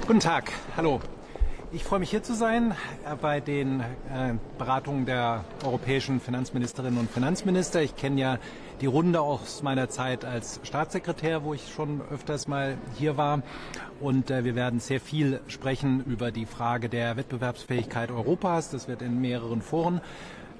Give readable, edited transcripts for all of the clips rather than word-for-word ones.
Guten Tag, hallo. Ich freue mich hier zu sein bei den Beratungen der europäischen Finanzministerinnen und Finanzminister. Ich kenne ja die Runde aus meiner Zeit als Staatssekretär, wo ich schon öfters mal hier war. Und wir werden sehr viel sprechen über die Frage der Wettbewerbsfähigkeit Europas. Das wird in mehreren Foren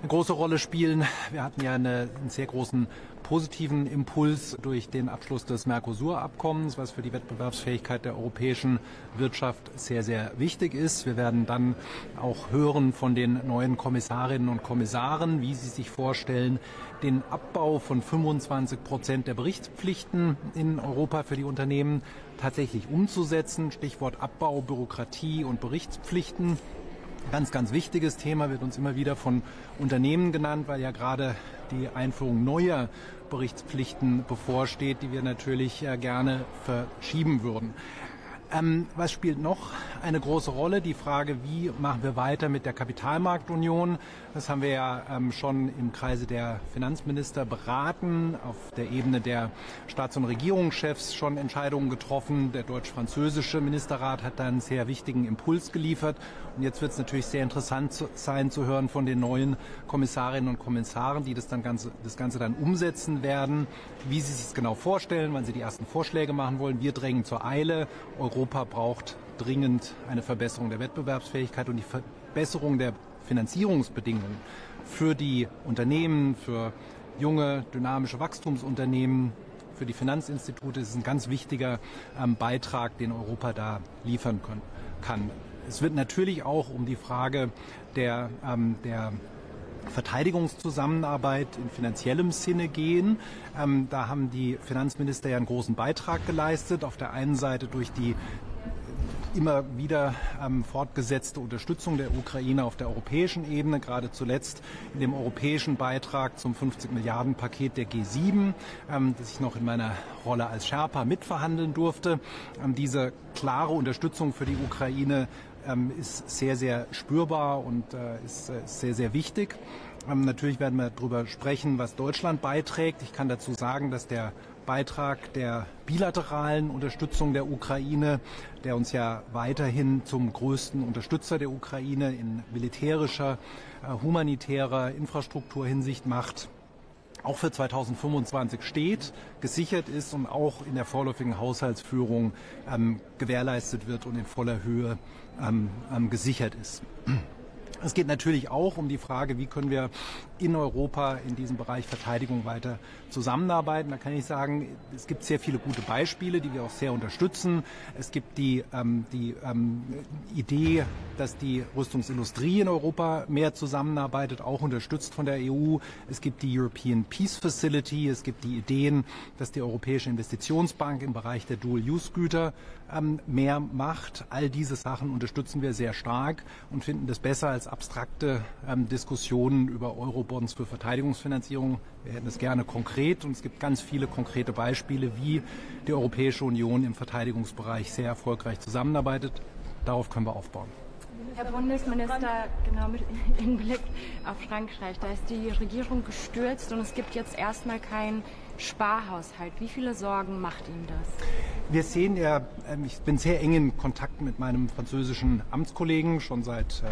eine große Rolle spielen. Wir hatten ja einen sehr großen positiven Impuls durch den Abschluss des Mercosur-Abkommens, was für die Wettbewerbsfähigkeit der europäischen Wirtschaft sehr, sehr wichtig ist. Wir werden dann auch hören von den neuen Kommissarinnen und Kommissaren, wie sie sich vorstellen, den Abbau von 25% der Berichtspflichten in Europa für die Unternehmen tatsächlich umzusetzen. Stichwort Abbau, Bürokratie und Berichtspflichten. Ganz, ganz wichtiges Thema, wird uns immer wieder von Unternehmen genannt, weil ja gerade die Einführung neuer Berichtspflichten bevorsteht, die wir natürlich gerne verschieben würden. Was spielt noch eine große Rolle? Die Frage, wie machen wir weiter mit der Kapitalmarktunion? Das haben wir ja schon im Kreise der Finanzminister beraten, auf der Ebene der Staats- und Regierungschefs schon Entscheidungen getroffen. Der deutsch-französische Ministerrat hat da einen sehr wichtigen Impuls geliefert. Und jetzt wird es natürlich sehr interessant sein zu hören von den neuen Kommissarinnen und Kommissaren, die das Ganze dann umsetzen werden, wie sie sich es genau vorstellen, wann sie die ersten Vorschläge machen wollen. Wir drängen zur Eile. Europa braucht dringend eine Verbesserung der Wettbewerbsfähigkeit und die Verbesserung der Finanzierungsbedingungen für die Unternehmen, für junge, dynamische Wachstumsunternehmen, für die Finanzinstitute. Das ist ein ganz wichtiger Beitrag, den Europa da liefern kann. Es wird natürlich auch um die Frage der Verteidigungszusammenarbeit in finanziellem Sinne gehen. Da haben die Finanzminister ja einen großen Beitrag geleistet. Auf der einen Seite durch die immer wieder fortgesetzte Unterstützung der Ukraine auf der europäischen Ebene, gerade zuletzt in dem europäischen Beitrag zum 50 Milliarden Paket der G7, das ich noch in meiner Rolle als Sherpa mitverhandeln durfte. Diese klare Unterstützung für die Ukraine ist sehr, sehr spürbar und ist sehr, sehr wichtig. Natürlich werden wir darüber sprechen, was Deutschland beiträgt. Ich kann dazu sagen, dass der Beitrag der bilateralen Unterstützung der Ukraine, der uns ja weiterhin zum größten Unterstützer der Ukraine in militärischer, humanitärer Infrastrukturhinsicht macht, auch für 2025 steht, gesichert ist und auch in der vorläufigen Haushaltsführung gewährleistet wird und in voller Höhe gesichert ist. Es geht natürlich auch um die Frage, wie können wir in Europa in diesem Bereich Verteidigung weiter zusammenarbeiten. Da kann ich sagen, es gibt sehr viele gute Beispiele, die wir auch sehr unterstützen. Es gibt die Idee, dass die Rüstungsindustrie in Europa mehr zusammenarbeitet, auch unterstützt von der EU. Es gibt die European Peace Facility. Es gibt die Ideen, dass die Europäische Investitionsbank im Bereich der Dual-Use-Güter mehr macht. All diese Sachen unterstützen wir sehr stark und finden das besser als abstrakte Diskussionen über Eurobonds für Verteidigungsfinanzierung. Wir hätten es gerne konkret und es gibt ganz viele konkrete Beispiele, wie die Europäische Union im Verteidigungsbereich sehr erfolgreich zusammenarbeitet. Darauf können wir aufbauen. Herr Bundesminister, genau mit im Blick auf Frankreich, da ist die Regierung gestürzt und es gibt jetzt erstmal keinen Sparhaushalt. Wie viele Sorgen macht Ihnen das? Wir sehen ja, ich bin sehr eng in Kontakt mit meinem französischen Amtskollegen, schon seit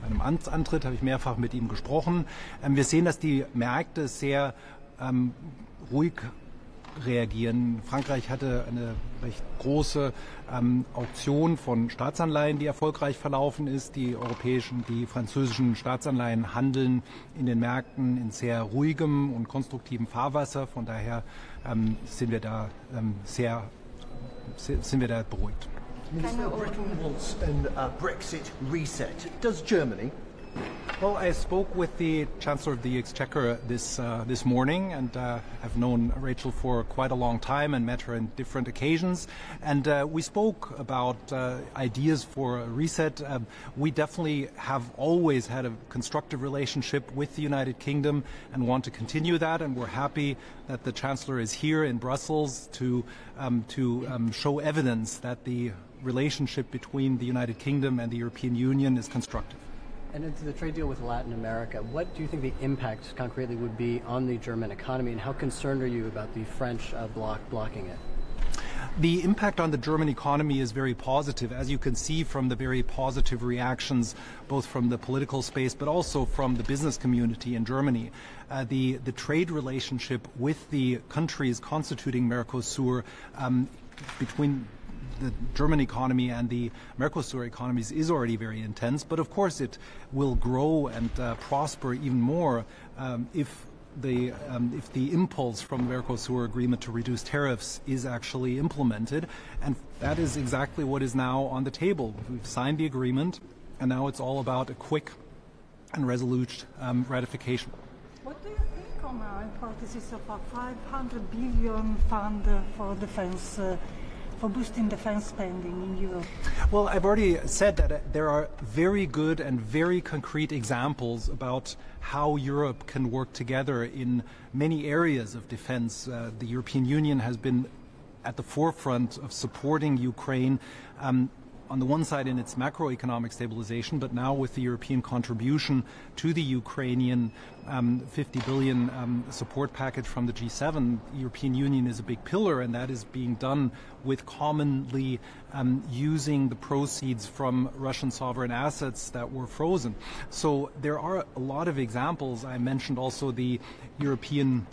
meinem Amtsantritt habe ich mehrfach mit ihm gesprochen. Wir sehen, dass die Märkte sehr ruhig reagieren. Frankreich hatte eine recht große Auktion von Staatsanleihen, die erfolgreich verlaufen ist. Die französischen Staatsanleihen handeln in den Märkten in sehr ruhigem und konstruktivem Fahrwasser. Von daher sind wir da beruhigt. Minister, Britain wants a Brexit reset. Does Germany? Well, I spoke with the Chancellor of the Exchequer this morning, and I've known Rachel for quite a long time and met her on different occasions. And we spoke about ideas for a reset. We definitely have always had a constructive relationship with the United Kingdom and want to continue that. And we're happy that the Chancellor is here in Brussels to show evidence that the relationship between the United Kingdom and the European Union is constructive. And into the trade deal with Latin America, what do you think the impact concretely would be on the German economy, and how concerned are you about the French blocking it? The impact on the German economy is very positive, as you can see from the very positive reactions, both from the political space but also from the business community in Germany. The trade relationship with the countries constituting Mercosur between the German economy and the Mercosur economies is already very intense, but of course it will grow and prosper even more if the impulse from the Mercosur agreement to reduce tariffs is actually implemented, and that is exactly what is now on the table. We've signed the agreement, and now it's all about a quick and resolute ratification. What do you think on our hypothesis of a 500 billion fund for defense, for boosting defense spending in Europe? Well, I've already said that there are very good and very concrete examples about how Europe can work together in many areas of defense. The European Union has been at the forefront of supporting Ukraine on the one side in its macroeconomic stabilization, but now with the European contribution to the Ukrainian 50 billion support package from the G7, the European Union is a big pillar, and that is being done with commonly using the proceeds from Russian sovereign assets that were frozen. So there are a lot of examples. I mentioned also the European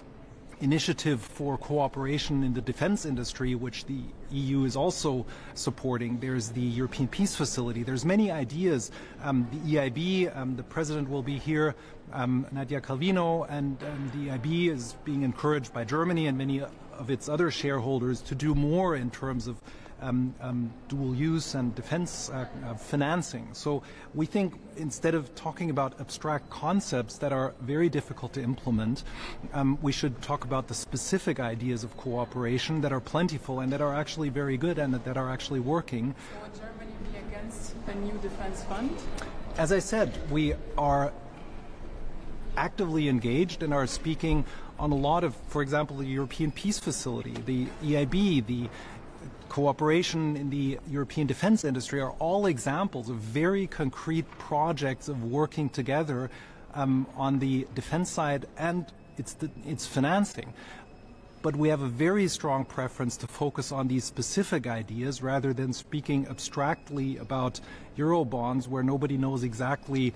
initiative for cooperation in the defense industry, which the EU is also supporting. There's the European Peace Facility. There's many ideas. The EIB, the president will be here, Nadia Calvino, and the EIB is being encouraged by Germany and many of its other shareholders to do more in terms of dual use and defense financing. So we think instead of talking about abstract concepts that are very difficult to implement, we should talk about the specific ideas of cooperation that are plentiful and that are actually very good and that are actually working. So would Germany be against a new defense fund? As I said, we are actively engaged and are speaking on a lot of, for example, the European Peace Facility, the EIB, the cooperation in the European defense industry are all examples of very concrete projects of working together on the defense side and its financing. But we have a very strong preference to focus on these specific ideas rather than speaking abstractly about Eurobonds where nobody knows exactly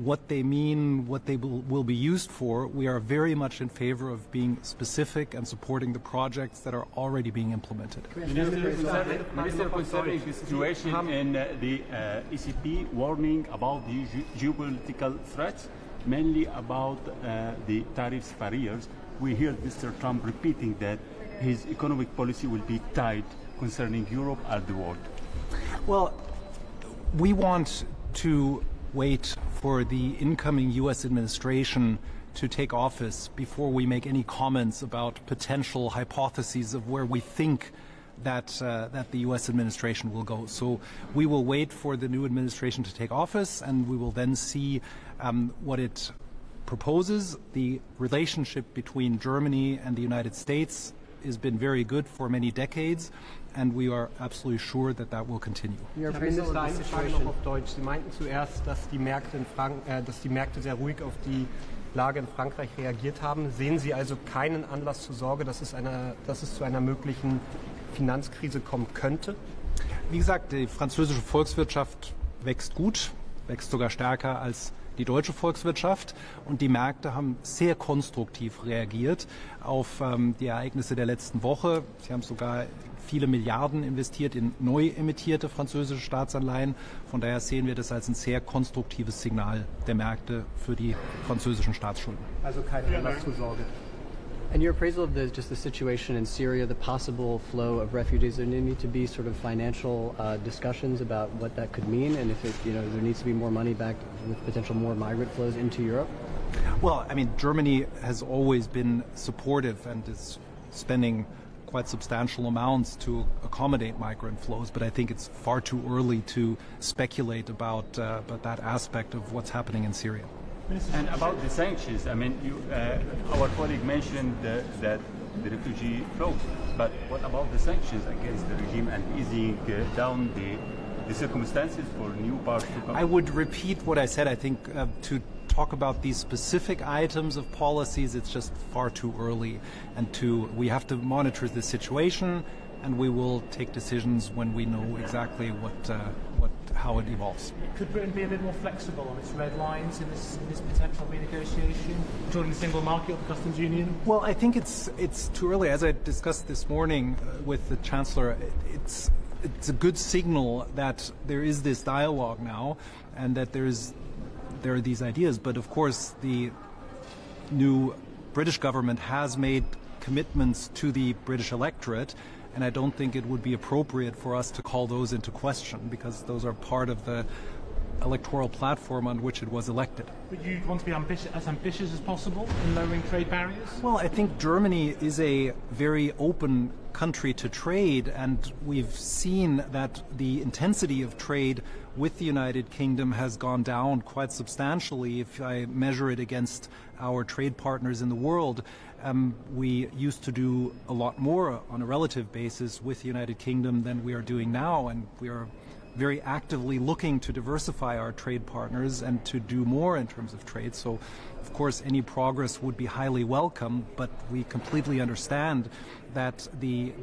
what they mean, what they will be used for. We are very much in favor of being specific and supporting the projects that are already being implemented. Minister, concerning the situation in the ECB warning about the geopolitical threats, mainly about the tariffs barriers, we hear Mr. Trump repeating that his economic policy will be tight concerning Europe and the world. Well, we want to wait for the incoming U.S. administration to take office before we make any comments about potential hypotheses of where we think that the U.S. administration will go. So we will wait for the new administration to take office, and we will then see what it proposes. The relationship between Germany and the United States has been very good for many decades, and we are absolutely sure that that will continue. Herr Minister, eine Frage noch auf Deutsch. Sie meinten zuerst, dass die Märkte sehr ruhig auf die Lage in Frankreich reagiert haben. Sehen Sie also keinen Anlass zur Sorge, dass es zu einer möglichen Finanzkrise kommen könnte? Wie gesagt, die französische Volkswirtschaft wächst gut, wächst sogar stärker als die deutsche Volkswirtschaft, und die Märkte haben sehr konstruktiv reagiert auf die Ereignisse der letzten Woche. Sie haben sogar viele Milliarden investiert in neu emittierte französische Staatsanleihen. Von daher sehen wir das als ein sehr konstruktives Signal der Märkte für die französischen Staatsschulden. Also kein Anlass zur Sorge. And your appraisal of the situation in Syria, the possible flow of refugees, there need to be sort of financial discussions about what that could mean, and if there needs to be more money back with potential more migrant flows into Europe? Well, I mean, Germany has always been supportive and is spending quite substantial amounts to accommodate migrant flows, but I think it's far too early to speculate about that aspect of what's happening in Syria. And about the sanctions, I mean, our colleague mentioned that the refugee flows, but what about the sanctions against the regime and easing down the circumstances for new powers to come? I would repeat what I said. I think to talk about these specific items of policies, it's just far too early, and we have to monitor the situation, and we will take decisions when we know exactly how it evolves. Could Britain be a bit more flexible on its red lines in this potential renegotiation, joining the single market or the customs union? Well, I think it's too early. As I discussed this morning with the Chancellor, it's a good signal that there is this dialogue now and that there are these ideas. But of course, the new British government has made commitments to the British electorate, and I don't think it would be appropriate for us to call those into question because those are part of the electoral platform on which it was elected. But you want to be as ambitious as possible in lowering trade barriers? Well, I think Germany is a very open country to trade, and we've seen that the intensity of trade with the United Kingdom has gone down quite substantially if I measure it against our trade partners in the world. We used to do a lot more on a relative basis with the United Kingdom than we are doing now, and we are very actively looking to diversify our trade partners and to do more in terms of trade. So, of course, any progress would be highly welcome, but we completely understand that the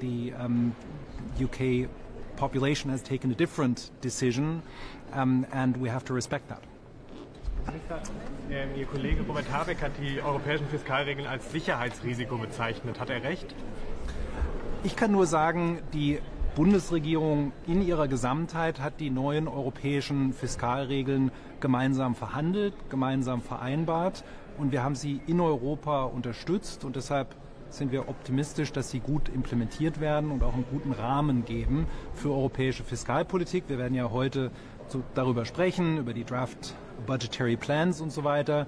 UK population has taken a different decision, and we have to respect that. Ihr Kollege Robert Habeck hat die europäischen Fiskalregeln als Sicherheitsrisiko bezeichnet. Hat er recht? Ich kann nur sagen, die Bundesregierung in ihrer Gesamtheit hat die neuen europäischen Fiskalregeln gemeinsam verhandelt, gemeinsam vereinbart und wir haben sie in Europa unterstützt und deshalb sind wir optimistisch, dass sie gut implementiert werden und auch einen guten Rahmen geben für europäische Fiskalpolitik. Wir werden ja heute darüber sprechen, über die Draft Budgetary Plans und so weiter.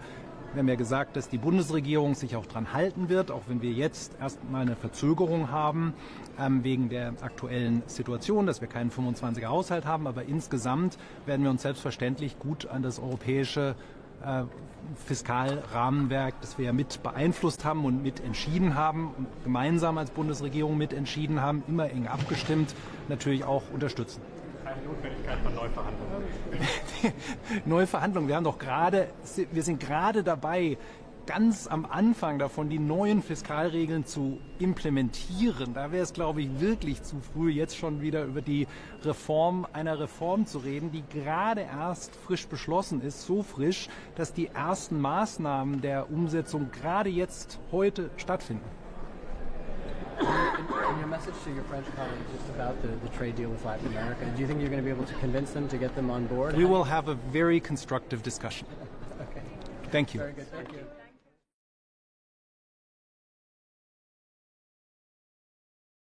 Wir haben ja gesagt, dass die Bundesregierung sich auch dran halten wird, auch wenn wir jetzt erstmal eine Verzögerung haben wegen der aktuellen Situation, dass wir keinen 25er Haushalt haben. Aber insgesamt werden wir uns selbstverständlich gut an das europäische Fiskalrahmenwerk, das wir ja mit beeinflusst haben und mit entschieden haben und gemeinsam als Bundesregierung mit entschieden haben, immer eng abgestimmt, natürlich auch unterstützen. Keine Notwendigkeit von Neuverhandlungen. Neuverhandlungen. Wir sind gerade dabei, ganz am Anfang davon die neuen Fiskalregeln zu implementieren. Da wäre es, glaube ich, wirklich zu früh, jetzt schon wieder über die Reform einer Reform zu reden, die gerade erst frisch beschlossen ist, so frisch, dass die ersten Maßnahmen der Umsetzung gerade jetzt heute stattfinden. In your message to your French colleagues just about the trade deal with Latin America, do you think you're going to be able to convince them to get them on board? We will have a very constructive discussion. Okay. Thank you. Very good. Thank you.